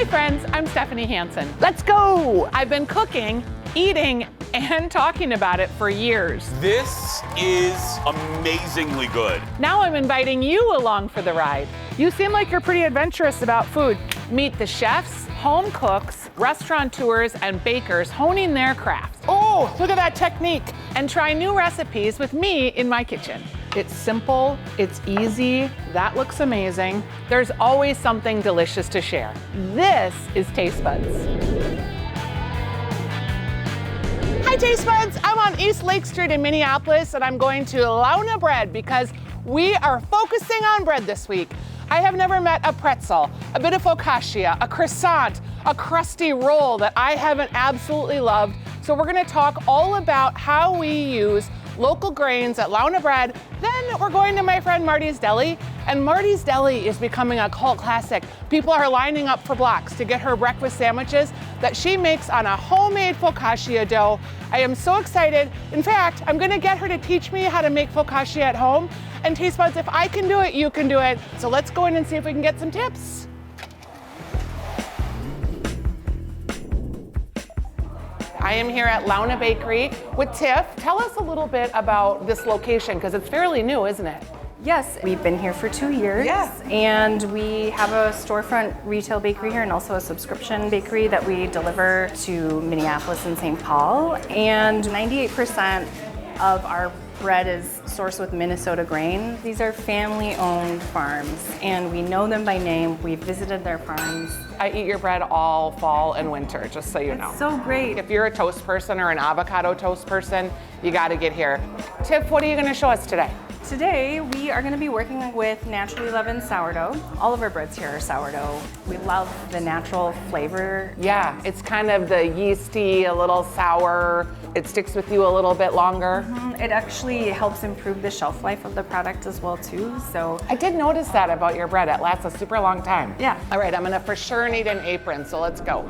Hi friends, I'm Stephanie Hansen. Let's go! I've been cooking, eating, and talking about it for years. This is amazingly good. Now I'm inviting you along for the ride. You seem like you're pretty adventurous about food. Meet the chefs, home cooks, restaurateurs, and bakers honing their crafts. Oh, look at that technique. And try new recipes with me in my kitchen. It's simple, it's easy, that looks amazing. There's always something delicious to share. This is Taste Buds. Hi Taste Buds, I'm on East Lake Street in Minneapolis and I'm going to Laune Bread because we are focusing on bread this week. I have never met a pretzel, a bit of focaccia, a croissant, a crusty roll that I haven't absolutely loved. So we're gonna talk all about how we use local grains at Laune Bread. Then we're going to my friend Marty's Deli, and Marty's Deli is becoming a cult classic. People are lining up for blocks to get her breakfast sandwiches that she makes on a homemade focaccia dough. I am so excited. In fact, I'm gonna get her to teach me how to make focaccia at home. And Taste Buds, if I can do it, you can do it. So let's go in and see if we can get some tips. I am here at Laune Bakery with Tiff. Tell us a little bit about this location, because it's fairly new, isn't it? Yes, we've been here for 2 years. Yeah. And we have a storefront retail bakery here and also a subscription bakery that we deliver to Minneapolis and St. Paul. And 98% of our bread is sourced with Minnesota grain. These are family-owned farms, and we know them by name. We've visited their farms. I eat your bread all fall and winter, just so you know. So great. If you're a toast person or an avocado toast person, you gotta get here. Tiff, what are you gonna show us today? Today, we are going to be working with naturally leavened sourdough. All of our breads here are sourdough. We love the natural flavor. Yeah, it's kind of the yeasty, a little sour. It sticks with you a little bit longer. It actually helps improve the shelf life of the product as well too. So I did notice that about your bread. It lasts a super long time. Yeah. All right, I'm gonna for sure need an apron, so let's go.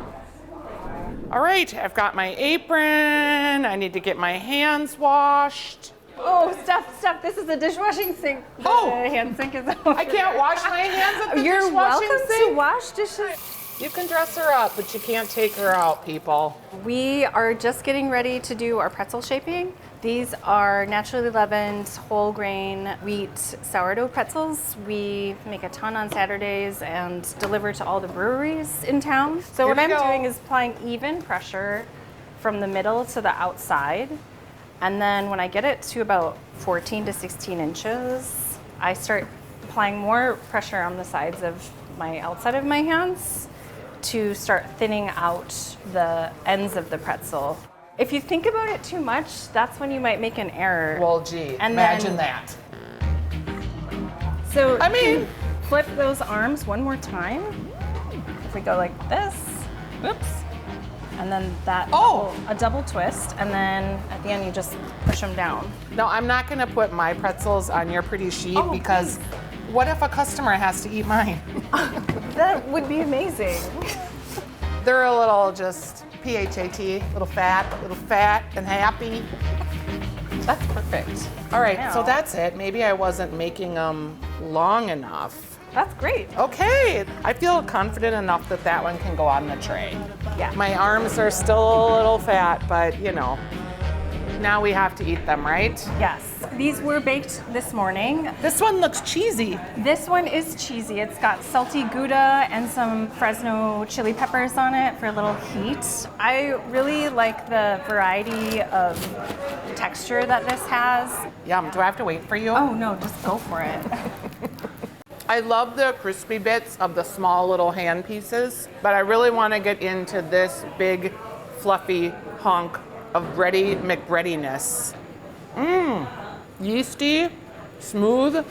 All right, I've got my apron. I need to get my hands washed. oh, Steph, this is the dishwashing sink. The hand sink is over. I can't wash my hands at the You're dishwashing welcome sink. to wash dishes. You can dress her up, but you can't take her out, people. We are just getting ready to do our pretzel shaping. These are naturally leavened, whole grain, wheat sourdough pretzels. We make a ton on Saturdays and deliver to all the breweries in town. So what I'm doing is applying even pressure from the middle to the outside. And then when I get it to about 14 to 16 inches, I start applying more pressure on the sides of my outside of my hands to start thinning out the ends of the pretzel. If you think about it too much, that's when you might make an error. Well, gee, And imagine then- that. So I mean- flip those arms one more time. If we go like this, oops. And then that, a double twist, and then at the end you just push them down. No, I'm not gonna put my pretzels on your pretty sheet because what if a customer has to eat mine? That would be amazing. They're a little just PHAT, little fat and happy. That's perfect. All right, so that's it. Maybe I wasn't making them long enough. That's great. Okay, I feel confident enough that that one can go on the tray. Yeah. My arms are still a little fat, but you know, now we have to eat them, right? Yes. These were baked this morning. This one looks cheesy. This one is cheesy. It's got salty Gouda and some Fresno chili peppers on it for a little heat. I really like the variety of texture that this has. Yum, do I have to wait for you? Oh no, just go for it. I love the crispy bits of the small little hand pieces, but I really want to get into this big, fluffy hunk of ready McBreadiness. Yeasty, smooth.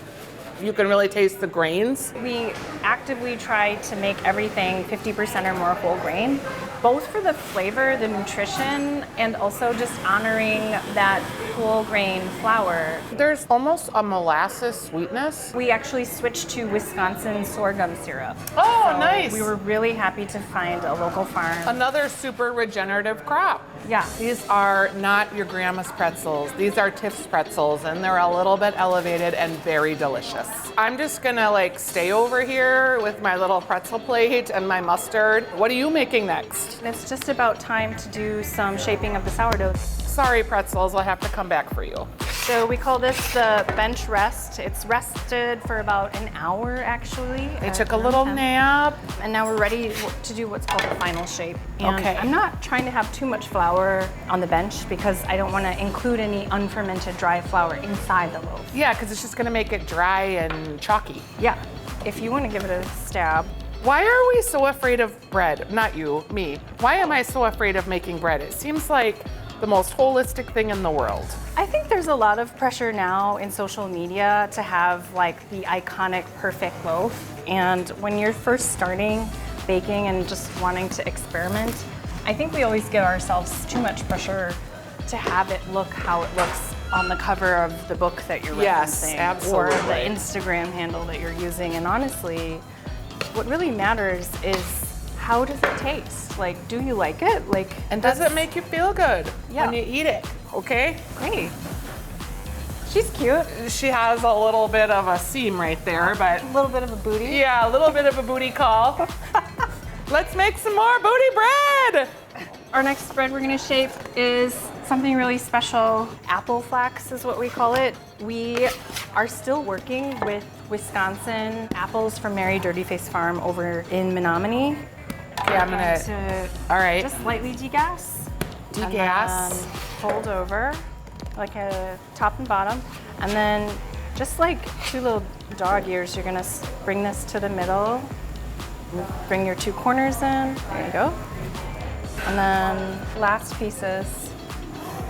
You can really taste the grains. We actively try to make everything 50% or more whole grain, both for the flavor, the nutrition, and also just honoring that whole grain flour. There's almost a molasses sweetness. We actually switched to Wisconsin sorghum syrup. Oh, So nice. We were really happy to find a local farm. Another super regenerative crop. Yeah. These are not your grandma's pretzels. These are Tiff's pretzels, and they're a little bit elevated and very delicious. this. I'm just gonna like stay over here with my little pretzel plate and my mustard. What are you making next? It's just about time to do some shaping of the sourdough. Sorry, pretzels, I'll have to come back for you. So we call this the bench rest. It's rested for about an hour, actually. They took a little nap. And now we're ready to do what's called the final shape. And Okay. I'm not trying to have too much flour on the bench because I don't want to include any unfermented dry flour inside the loaf. Yeah, because it's just gonna make it dry and chalky. Yeah, if you want to give it a stab. Why are we so afraid of bread? Not you, me. Why am I so afraid of making bread? It seems like the most holistic thing in the world. I think there's a lot of pressure now in social media to have like the iconic perfect loaf. And when you're first starting baking and just wanting to experiment, I think we always give ourselves too much pressure to have it look how it looks on the cover of the book that you're Yes, referencing, absolutely. or the Instagram handle that you're using. And honestly, what really matters is how does it taste? Like, do you like it? Like, And does it make you feel good Yeah. when you eat it? Okay? Great. She's cute. She has a little bit of a seam right there, but A little bit of a booty. yeah, a little bit of a booty call. Let's make some more booty bread. Our next bread we're gonna shape is something really special. Apple flax is what we call it. We are still working with Wisconsin apples from Mary Dirtyface Farm over in Menominee. Okay, I'm gonna, To all right. just lightly degas. Degas. And then fold over like a top and bottom. And then just like two little dog ears, you're gonna bring this to the middle. Bring your two corners in. There you go. And then last pieces,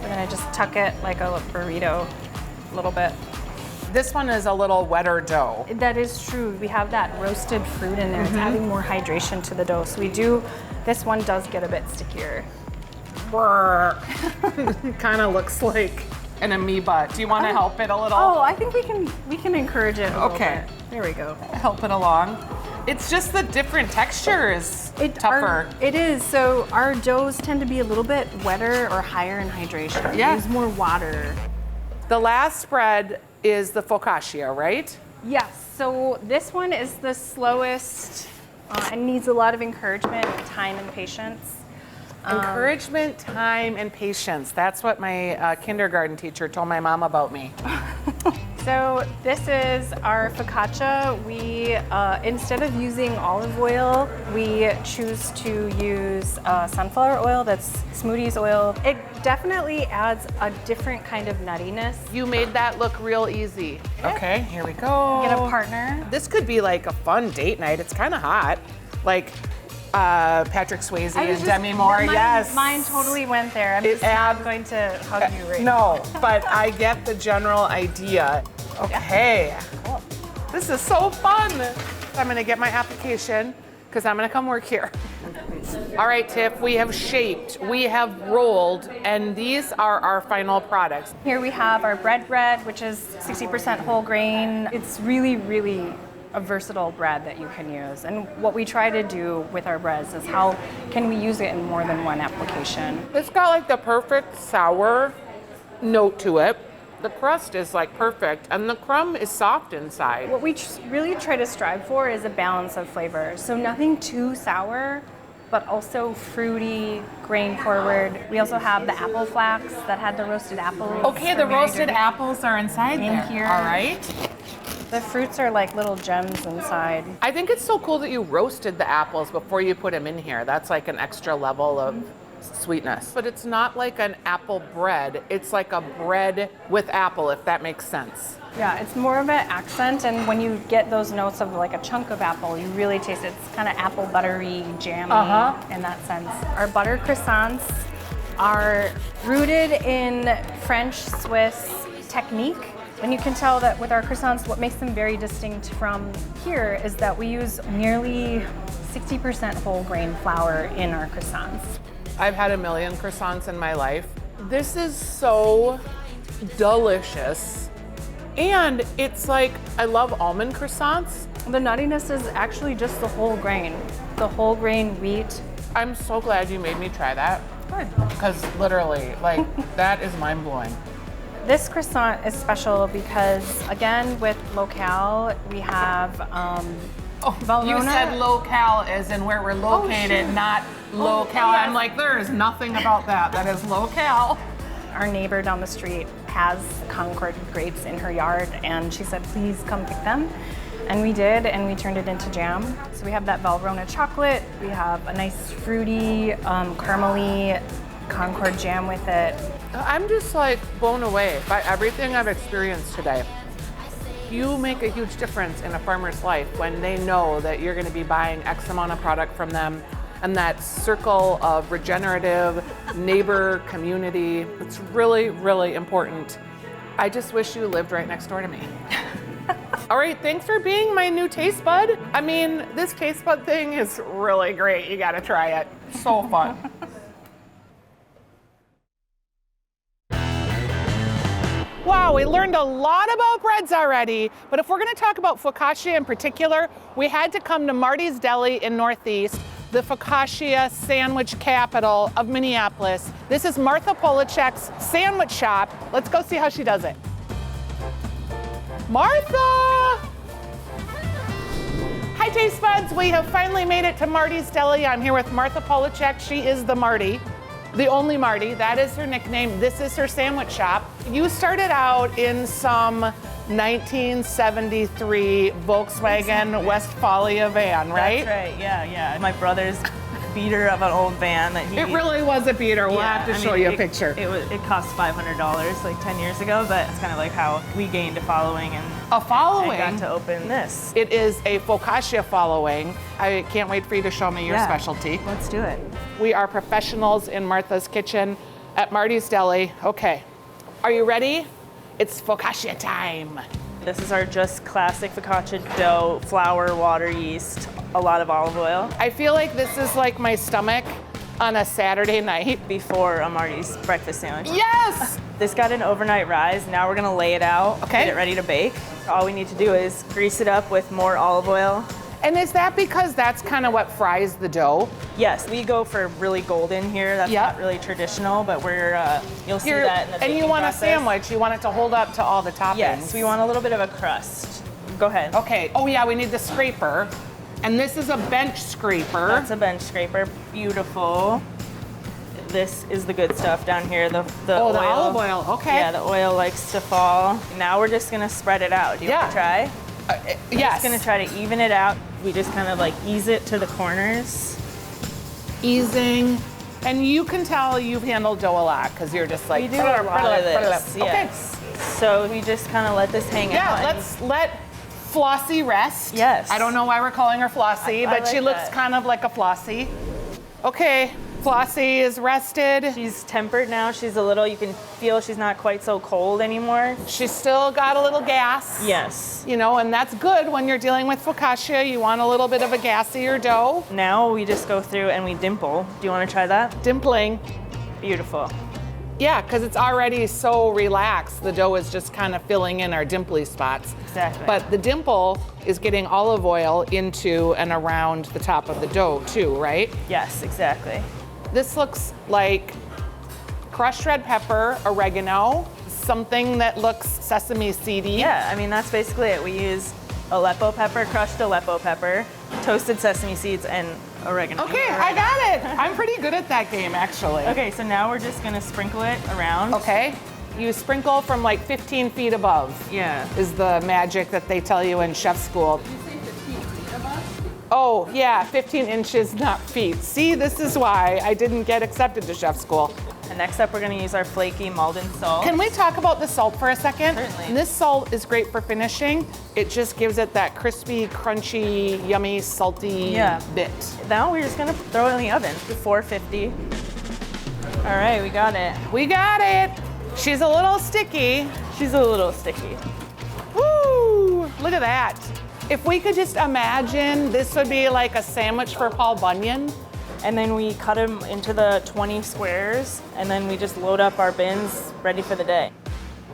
we're gonna just tuck it like a burrito a little bit. This one is a little wetter dough. That is true. We have that roasted fruit in there. It's adding more hydration to the dough. So this one does get a bit stickier. Kind of looks like an amoeba. Do you want to help it a little? Oh, I think we can encourage it a little Okay. bit. There we go. Help it along. It's just the different texture is tougher. It is. So our doughs tend to be a little bit wetter or higher in hydration. Yeah. Use more water. The last bread is the focaccia, right? Yes. So this one is the slowest and needs a lot of encouragement, time, and patience. Encouragement, time, and patience. That's what my kindergarten teacher told my mom about me. So this is our focaccia. We, instead of using olive oil, we choose to use sunflower oil. That's Smoothies oil. It definitely adds a different kind of nuttiness. You made that look real easy. Okay, here we go. Get a partner. This could be like a fun date night. It's kind of hot. Like Patrick Swayze and Demi Moore, yes. Mine totally went there. I'm It just not adds- going to hug you right now. No, but I get the general idea. Okay. Cool. This is so fun. I'm gonna get my application because I'm gonna come work here. All right, Tiff, we have shaped, we have rolled, and these are our final products. Here we have our bread, which is 60% whole grain. It's really, really a versatile bread that you can use. And what we try to do with our breads is how can we use it in more than one application. It's got like the perfect sour note to it. The crust is like perfect, and the crumb is soft inside. What we really try to strive for is a balance of flavor. So nothing too sour, but also fruity, grain forward. We also have the apple flax that had the roasted apples. Okay, the from Mary roasted Dirty. apples are inside In there. here. All right. The fruits are like little gems inside. I think it's so cool that you roasted the apples before you put them in here. That's like an extra level of sweetness. But it's not like an apple bread. It's like a bread with apple, if that makes sense. Yeah, it's more of an accent, and when you get those notes of like a chunk of apple, you really taste it. It's kind of apple buttery, jammy in that sense. Our butter croissants are rooted in French Swiss technique. And you can tell that with our croissants, what makes them very distinct from here is that we use nearly 60% whole grain flour in our croissants. I've had a million croissants in my life. This is so delicious. And it's like, I love almond croissants. The nuttiness is actually just the whole grain wheat. I'm so glad you made me try that. Good. Because literally, like, that is mind blowing. This croissant is special because, again, with locale, we have Valrhona. You said locale as in where we're located, not locale. yes. I'm like, there is nothing about that. That is locale. Our neighbor down the street has Concord grapes in her yard, and she said, please come pick them. And we did, and we turned it into jam. So we have that Valrhona chocolate. We have a nice fruity, caramely Concord jam with it. I'm just like blown away by everything I've experienced today. You make a huge difference in a farmer's life when they know that you're going to be buying X amount of product from them, and that circle of regenerative neighbor community. It's really, really important. I just wish you lived right next door to me. All right, thanks for being my new taste bud. I mean, this taste bud thing is really great. You gotta try it. So fun. Wow, we learned a lot about breads already, but if we're gonna talk about focaccia in particular, we had to come to Marty's Deli in Northeast, the focaccia sandwich capital of Minneapolis. This is Martha Polacek's sandwich shop. Let's go see how she does it. Martha! Hi, taste buds. We have finally made it to Marty's Deli. I'm here with Martha Polacek. She is the Marty, the only Marty. That is her nickname. This is her sandwich shop. You started out in some 1973 Volkswagen Westfalia van, right? That's right, yeah. My brother's beater of an old van that he... It really was a beater. We'll have to show you a picture. It cost $500 like 10 years ago, but it's kind of like how we gained a following and A following? got to open this. It is a focaccia following. I can't wait for you to show me your specialty. Let's do it. We are professionals in Martha's kitchen at Marty's Deli. Okay, are you ready? It's focaccia time. This is our just classic focaccia dough, flour, water, yeast, a lot of olive oil. I feel like this is like my stomach on a Saturday night. Before a Marty's breakfast sandwich. Yes! This got an overnight rise. Now we're gonna lay it out, Okay. get it ready to bake. All we need to do is grease it up with more olive oil. And is that because that's kind of what fries the dough? Yes, we go for really golden here. That's not really traditional, but we're you'll see that in the And you baking want process. a sandwich, you want it to hold up to all the toppings. Yes, we want a little bit of a crust. Go ahead. Okay, oh yeah, we need the scraper. And this is a bench scraper. That's a bench scraper. Beautiful. This is the good stuff down here, the oil. The olive oil, okay. Yeah, the oil likes to fall. Now we're just gonna spread it out. Do you want to try? Yes. Just gonna try to even it out. We just kind of like ease it to the corners. Easing. And you can tell you've handled dough a lot because you're just like, We do a lot of this, Okay. yes. So we just kind of let this hang out. Yeah, and let's let Flossie rest. Yes. I don't know why we're calling her Flossie, I but she like looks that. kind of like a Flossie. Okay, Flossie is rested. She's tempered now. She's a little, you can feel she's not quite so cold anymore. She's still got a little gas. Yes. You know, and that's good when you're dealing with focaccia. You want a little bit of a gassier dough. Now we just go through and we dimple. Do you want to try that? Dimpling. Beautiful. Yeah, because it's already so relaxed. The dough is just kind of filling in our dimply spots. Exactly. But the dimple is getting olive oil into and around the top of the dough too, right? Yes, exactly. This looks like crushed red pepper, oregano, something that looks sesame seedy. Yeah, I mean, that's basically it. We use Aleppo pepper, crushed Aleppo pepper, toasted sesame seeds, and oregano. Okay, I got it. I'm pretty good at that game, actually. Okay, so now we're just gonna sprinkle it around. Okay. You sprinkle from like 15 feet above. Yeah. Is the magic that they tell you in chef school. Did you say 15 feet above? Oh, yeah, 15 inches, not feet. See, this is why I didn't get accepted to chef school. And next up, we're gonna use our flaky Malden salt. Can we talk about the salt for a second? Certainly. And this salt is great for finishing. It just gives it that crispy, crunchy, yummy, salty bit. Now we're just gonna throw it in the oven to 450. All right, we got it. We got it. She's a little sticky. She's a little sticky. Woo! Look at that. If we could just imagine this would be like a sandwich for Paul Bunyan. And then we cut them into the 20 squares, and then we just load up our bins ready for the day.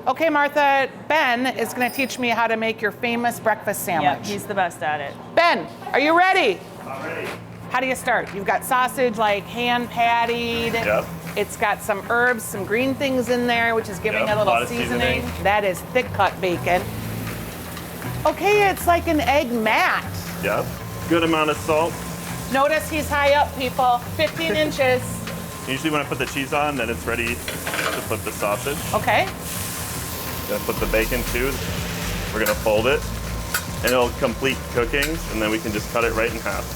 Okay, Martha, Ben is gonna teach me how to make your famous breakfast Yeah, sandwich. he's the best at it. Ben, are you ready? I'm ready. How do you start? You've got sausage like hand pattied. Yep. It's got some herbs, some green things in there, which is giving Yep, it a a lot little of seasoning. seasoning. That is thick cut bacon. Okay, it's like an egg mat. Yep. Good amount of salt. Notice he's high up, people, 15 inches. Usually when I put the cheese on, then it's ready to put the sausage. Okay. Then put the bacon too. We're gonna fold it, and it'll complete cooking, and then we can just cut it right in half.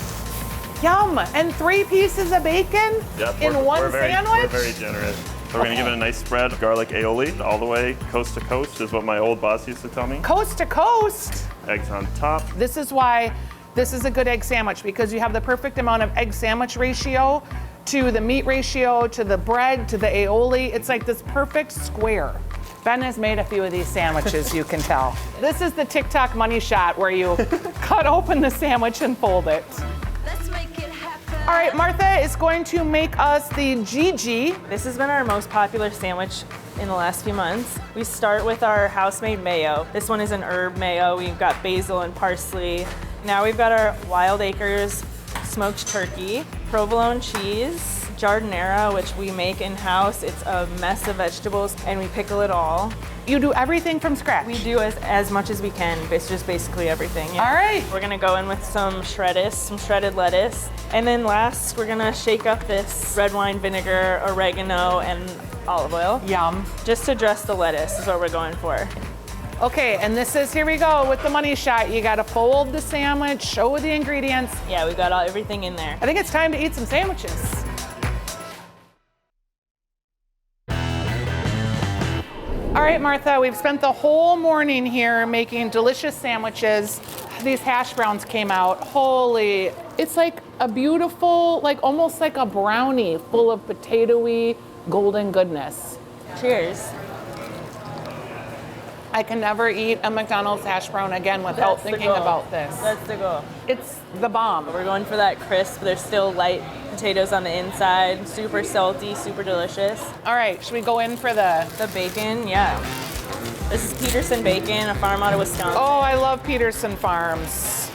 Yum, and 3 pieces of bacon Yep, in one sandwich? We're very generous. So we're gonna give it a nice spread of garlic aioli all the way coast to coast, is what my old boss used to tell me. Coast to coast. Eggs on top. This is why this is a good egg sandwich, because you have the perfect amount of egg sandwich ratio to the meat ratio, to the bread, to the aioli. It's like this perfect square. Ben has made a few of these sandwiches, you can tell. This is the TikTok money shot where you cut open the sandwich and fold it. Let's make it happen. All right, Martha is going to make us the Gigi. This has been our most popular sandwich in the last few months. We start with our house-made mayo. This one is an herb mayo. We've got basil and parsley. Now we've got our Wild Acres smoked turkey, provolone cheese, jardinera, which we make in-house. It's a mess of vegetables, and we pickle it all. You do everything from scratch. We do as much as we can. It's just basically everything. Yeah. All right. We're gonna go in with some shredded lettuce. And then last, we're gonna shake up this red wine vinegar, oregano, and olive oil. Yum. Just to dress the lettuce is what we're going for. Okay, and this is, here we go with the money shot. You gotta fold the sandwich, show the ingredients. Yeah, we got everything in there. I think it's time to eat some sandwiches. All right, Martha, we've spent the whole morning here making delicious sandwiches. These hash browns came out. Holy, it's like a beautiful, like almost like a brownie full of potatoey golden goodness. Cheers. I can never eat a McDonald's hash brown again without That's the thinking goal. about this. That's the goal. It's the bomb. We're going for that crisp. There's still light potatoes on the inside. Super salty, super delicious. All right, should we go in for the... The bacon, yeah. This is Peterson bacon, a farm out of Wisconsin. Oh, I love Peterson Farms.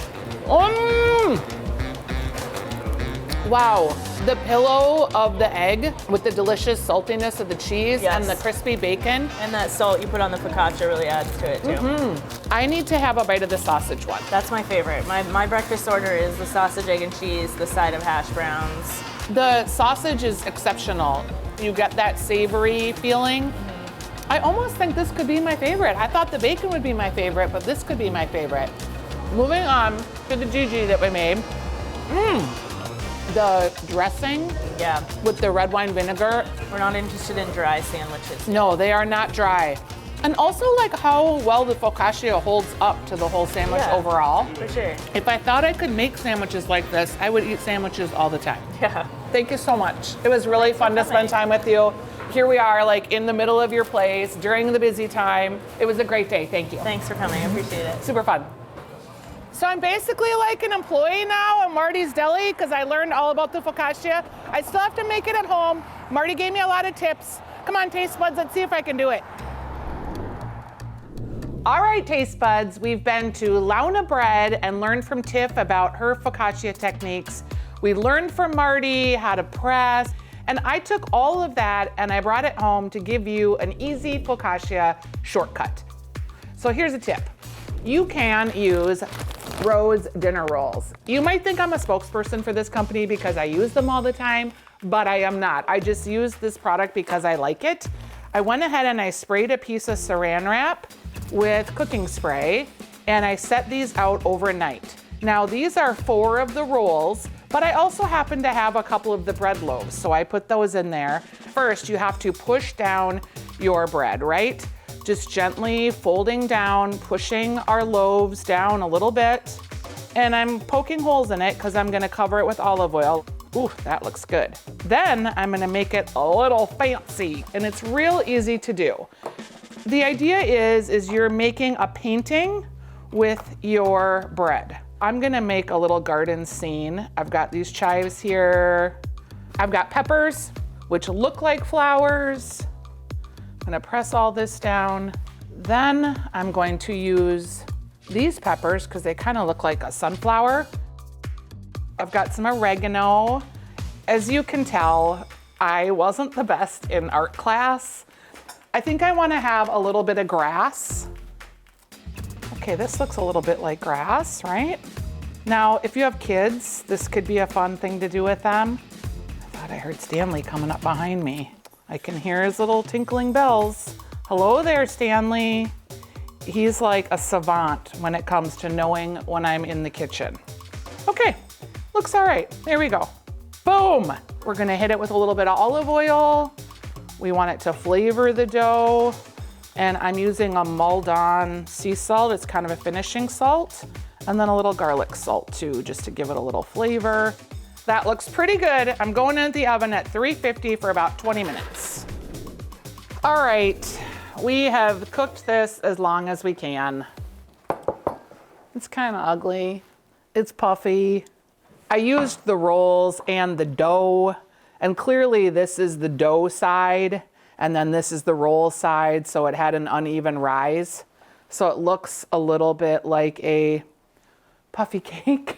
Wow, the pillow of the egg with the delicious saltiness of the cheese Yes. and the crispy bacon. And that salt you put on the focaccia really adds to it too. I need to have a bite of the sausage one. That's my favorite. My breakfast order is the sausage, egg, and cheese, the side of hash browns. The sausage is exceptional. You get that savory feeling. I almost think this could be my favorite. I thought the bacon would be my favorite, but this could be my favorite. Moving on to the Gigi that we made. The dressing Yeah, with the red wine vinegar. we're not interested in dry sandwiches. No, they are not dry. And also like how well the focaccia holds up to the whole sandwich Yeah. overall. For sure. If I thought I could make sandwiches like this, I would eat sandwiches all the time. Yeah. Thank you so much. It was really fun to spend time with you. Here we are, like in the middle of your place during the busy time. It was a great day. Thank you. Thanks for coming. I appreciate it. Super fun. So I'm basically like an employee now at Marty's Deli because I learned all about the focaccia. I still have to make it at home. Marty gave me a lot of tips. Come on, taste buds, let's see if I can do it. All right, taste buds, we've been to Laune Bread and learned from Tiff about her focaccia techniques. We learned from Marty how to press, and I took all of that and I brought it home to give you an easy focaccia shortcut. So here's a tip. You can use Rose dinner rolls. You might think I'm a spokesperson for this company because I use them all the time, but I am not. I just use this product because I like it. I went ahead and I sprayed a piece of saran wrap with cooking spray, and I set these out overnight. Now these are 4 of the rolls, but I also happen to have a couple of the bread loaves, so I put those in there. First, you have to push down your bread, right? Just gently folding down, pushing our loaves down a little bit. And I'm poking holes in it because I'm gonna cover it with olive oil. Ooh, that looks good. Then I'm gonna make it a little fancy, and it's real easy to do. The idea is you're making a painting with your bread. I'm gonna make a little garden scene. I've got these chives here. I've got peppers, which look like flowers. I'm gonna press all this down. Then I'm going to use these peppers because they kind of look like a sunflower. I've got some oregano. As you can tell, I wasn't the best in art class. I think I want to have a little bit of grass. Okay, this looks a little bit like grass, right? Now, if you have kids, this could be a fun thing to do with them. I thought I heard Stanley coming up behind me. I can hear his little tinkling bells. Hello there, Stanley. He's like a savant when it comes to knowing when I'm in the kitchen. Okay, looks all right. There we go. Boom. We're gonna hit it with a little bit of olive oil. We want it to flavor the dough. And I'm using a Maldon sea salt. It's kind of a finishing salt. And then a little garlic salt too, just to give it a little flavor. That looks pretty good. I'm going into the oven at 350 for about 20 minutes. All right, we have cooked this as long as we can. It's kind of ugly. It's puffy. I used the rolls and the dough, and clearly this is the dough side, and then this is the roll side, so it had an uneven rise. So it looks a little bit like a puffy cake.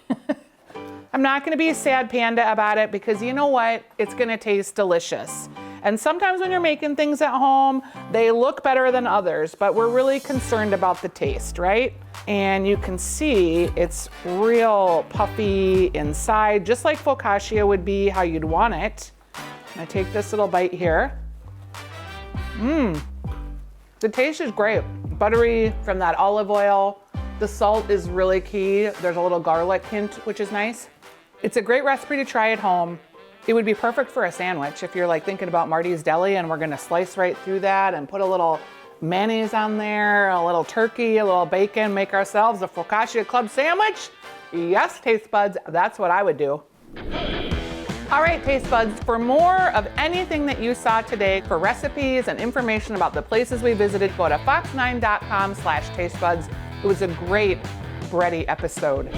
I'm not gonna be a sad panda about it because you know what? It's gonna taste delicious. And sometimes when you're making things at home, they look better than others, but we're really concerned about the taste, right? And you can see it's real puffy inside, just like focaccia would be how you'd want it. I take this little bite here. The taste is great. Buttery from that olive oil. The salt is really key. There's a little garlic hint, which is nice. It's a great recipe to try at home. It would be perfect for a sandwich if you're like thinking about Marty's Deli and we're gonna slice right through that and put a little mayonnaise on there, a little turkey, a little bacon, make ourselves a Focaccia Club sandwich. Yes, taste buds, that's what I would do. All right, taste buds, for more of anything that you saw today, for recipes and information about the places we visited, go to fox9.com/tastebuds. It was a great bready episode.